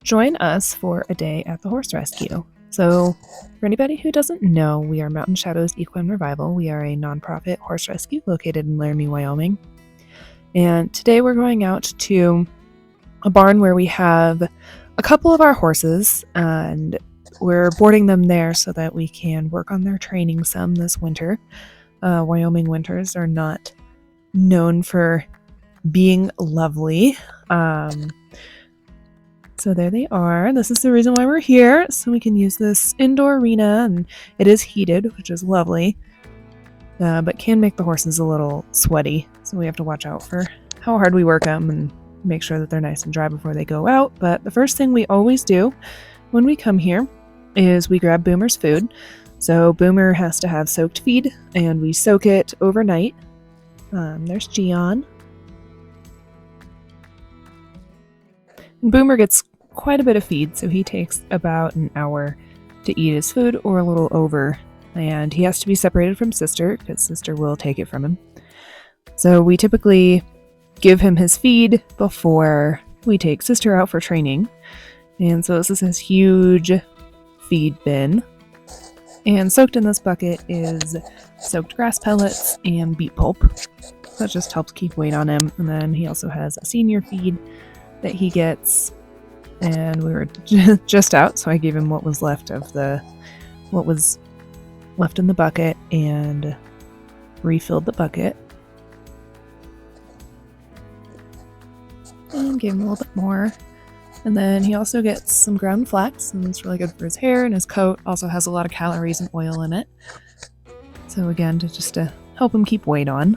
join us for a day at the horse rescue. So, for anybody who doesn't know, we are Mountain Shadows Equine Revival. We are a nonprofit horse rescue located in Laramie, Wyoming. And today we're going out to a barn where we have a couple of our horses, and we're boarding them there so that we can work on their training some this winter. Wyoming winters are not known for being lovely. So there they are. This is the reason why we're here, so we can use this indoor arena, and it is heated, which is lovely, but can make the horses a little sweaty, so we have to watch out for how hard we work them and make sure that they're nice and dry before they go out. But the first thing we always do when we come here is we grab Boomer's food. So Boomer has to have soaked feed, and we soak it overnight. There's Jian. And Boomer gets quite a bit of feed, so he takes about an hour to eat his food, or a little over, and he has to be separated from Sister because Sister will take it from him. So we typically give him his feed before we take Sister out for training. And so this is his huge feed bin. And soaked in this bucket is soaked grass pellets and beet pulp. That just helps keep weight on him. And then he also has a senior feed that he gets. And we were just out, so I gave him what was left in the bucket and refilled the bucket. And gave him a little bit more. And then he also gets some ground flax, and it's really good for his hair, and his coat also has a lot of calories and oil in it. So again, to help him keep weight on.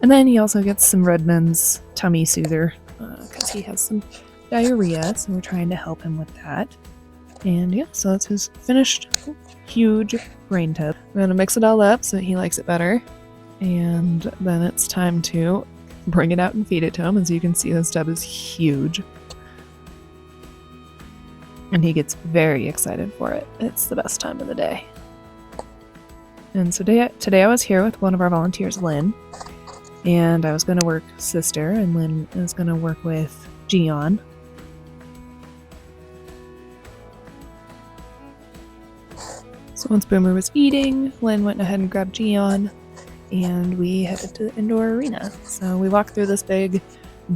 And then he also gets some Redmond's tummy soother, because he has some diarrhea, so we're trying to help him with that. And yeah, so that's his finished huge grain tub. I'm going to mix it all up so that he likes it better. And then it's time to bring it out and feed it to him. As you can see, this tub is huge. And he gets very excited for it. It's the best time of the day. And so today I was here with one of our volunteers, Lynn. And I was going to work Sister, and Lynn is going to work with Jian. So once Boomer was eating, Lynn went ahead and grabbed Jian, and we headed to the indoor arena. So we walked through this big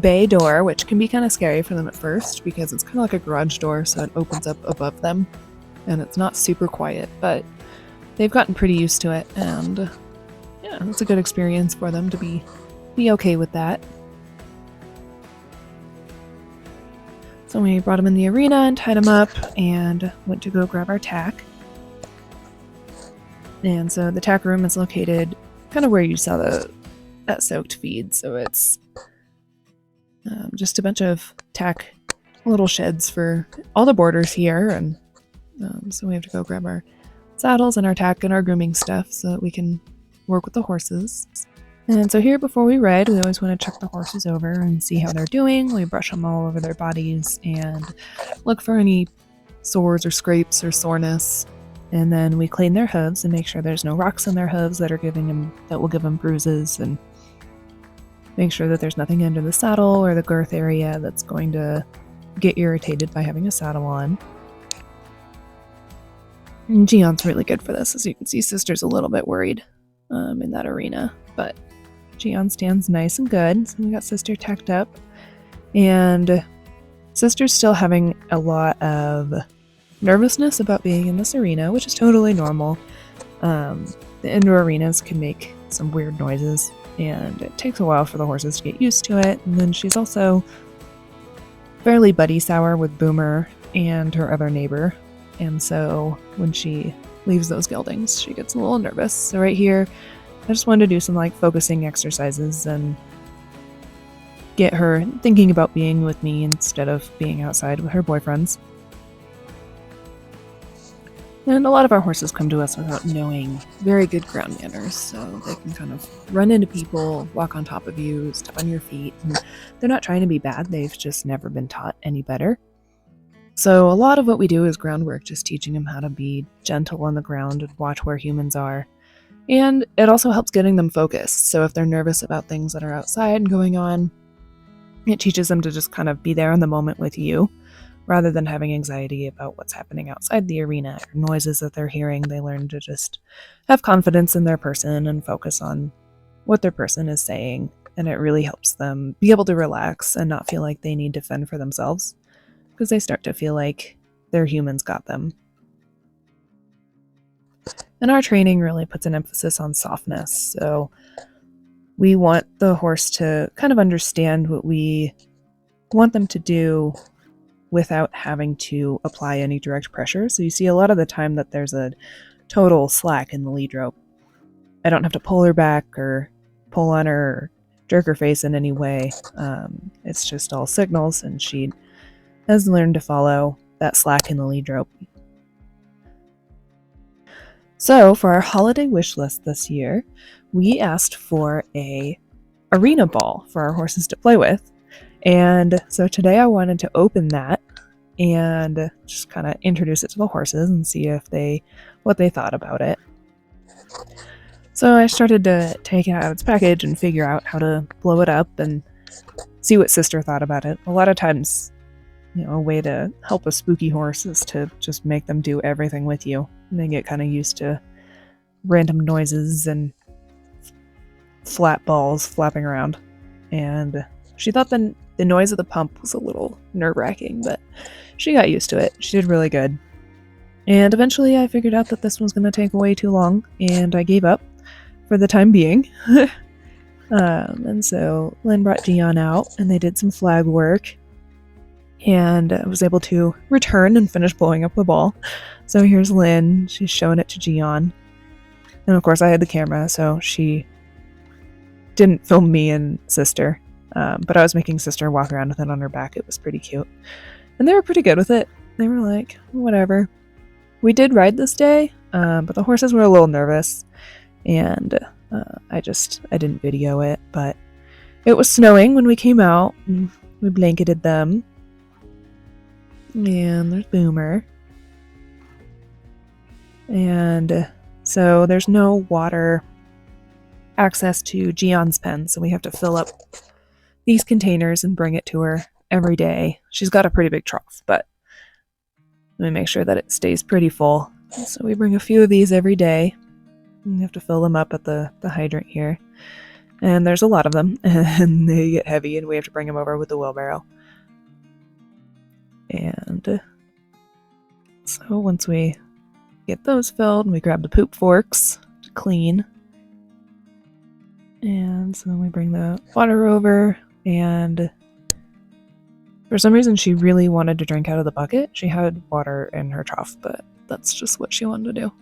bay door, which can be kind of scary for them at first because it's kind of like a garage door, so it opens up above them, and it's not super quiet, but they've gotten pretty used to it, and yeah, it's a good experience for them to be okay with that. So we brought him in the arena and tied him up and went to go grab our tack. And so the tack room is located kind of where you saw that soaked feed. So it's just a bunch of tack little sheds for all the boarders here. And so we have to go grab our saddles and our tack and our grooming stuff so that we can work with the horses. And so here, before we ride, we always want to check the horses over and see how they're doing. We brush them all over their bodies and look for any sores or scrapes or soreness. And then we clean their hooves and make sure there's no rocks in their hooves that will give them bruises, and make sure that there's nothing under the saddle or the girth area that's going to get irritated by having a saddle on. And Jian's really good for this. As you can see, Sister's a little bit worried in that arena, but Jian stands nice and good. So we got Sister tacked up, and Sister's still having a lot of nervousness about being in this arena, which is totally normal. The indoor arenas can make some weird noises, and it takes a while for the horses to get used to it. And then she's also fairly buddy sour with Boomer and her other neighbor, and so when she leaves those geldings, she gets a little nervous. So right here, I just wanted to do some focusing exercises and get her thinking about being with me instead of being outside with her boyfriends. And a lot of our horses come to us without knowing very good ground manners, so they can kind of run into people, walk on top of you, step on your feet, and they're not trying to be bad, they've just never been taught any better. So a lot of what we do is groundwork, just teaching them how to be gentle on the ground and watch where humans are. And it also helps getting them focused, so if they're nervous about things that are outside and going on, It teaches them to just kind of be there in the moment with you rather than having anxiety about what's happening outside the arena or noises that they're hearing. They learn to just have confidence in their person and focus on what their person is saying. And it really helps them be able to relax and not feel like they need to fend for themselves because they start to feel like their humans got them. And our training really puts an emphasis on softness. So we want the horse to kind of understand what we want them to do without having to apply any direct pressure. So you see a lot of the time that there's a total slack in the lead rope. I don't have to pull her back or pull on her or jerk her face in any way. It's just all signals, and she has learned to follow that slack in the lead rope. So for our holiday wish list this year, we asked for a arena ball for our horses to play with. And so today I wanted to open that and just kind of introduce it to the horses and see what they thought about it. So I started to take it out of its package and figure out how to blow it up and see what Sister thought about it. A lot of times, a way to help a spooky horse is to just make them do everything with you. And they get kind of used to random noises and flat balls flapping around. And she thought the noise of the pump was a little nerve-wracking, but she got used to it. She did really good. And eventually I figured out that this was going to take way too long, and I gave up for the time being. And so Lynn brought Jian out, and they did some flag work, and I was able to return and finish blowing up the ball. So here's Lynn. She's showing it to Jian. And of course I had the camera, so she didn't film me and Sister. But I was making Sister walk around with it on her back. It was pretty cute. And they were pretty good with it. They were like, whatever. We did ride this day, but the horses were a little nervous. And I didn't video it. But it was snowing when we came out. And we blanketed them. And there's Boomer. And so there's no water access to Jian's pen. So we have to fill up these containers and bring it to her every day. She's got a pretty big trough, but we make sure that it stays pretty full. So we bring a few of these every day. We have to fill them up at the hydrant here. And there's a lot of them, and they get heavy, and we have to bring them over with the wheelbarrow. And so once we get those filled, we grab the poop forks to clean. And so then we bring the water over. And for some reason, she really wanted to drink out of the bucket. She had water in her trough, but that's just what she wanted to do.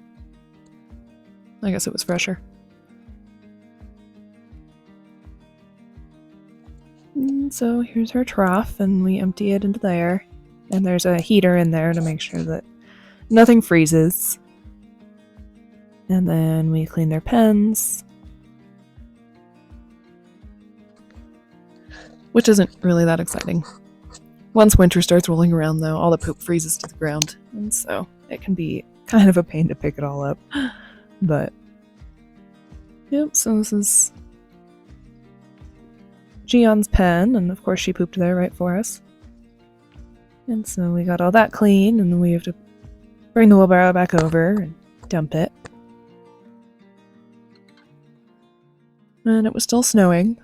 I guess it was fresher. And so here's her trough, and we empty it into there. And there's a heater in there to make sure that nothing freezes. And then we clean their pens, which isn't really that exciting. Once winter starts rolling around, though, all the poop freezes to the ground, and so it can be kind of a pain to pick it all up. But, yep, so this is Jian's pen, and of course she pooped there right for us. And so we got all that clean, and then we have to bring the wheelbarrow back over and dump it. And it was still snowing.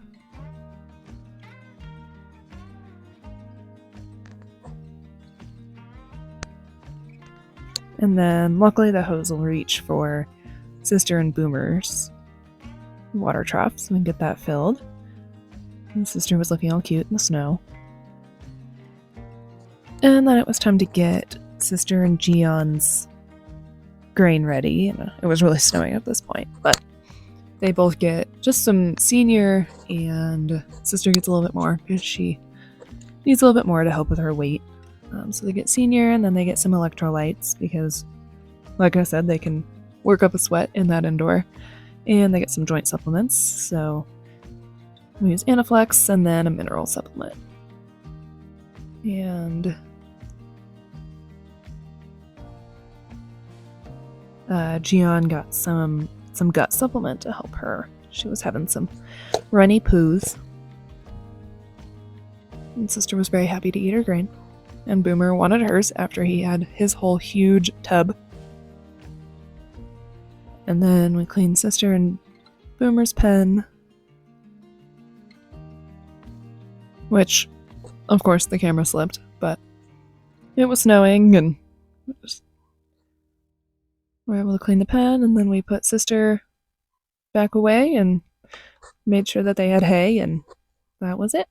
And then luckily the hose will reach for Sister and Boomer's water trough, so we can get that filled. And Sister was looking all cute in the snow. And then it was time to get Sister and Jian's grain ready. And it was really snowing at this point, but they both get just some senior, and Sister gets a little bit more because she needs a little bit more to help with her weight. So they get senior, and then they get some electrolytes because, like I said, they can work up a sweat in that indoor. And they get some joint supplements. So we use Anaflex and then a mineral supplement. And Jian got some gut supplement to help her. She was having some runny poos. And Sister was very happy to eat her grain. And Boomer wanted hers after he had his whole huge tub. And then we cleaned Sister and Boomer's pen, which, of course, the camera slipped, but it was snowing and we were able to clean the pen, and then we put Sister back away and made sure that they had hay, and that was it.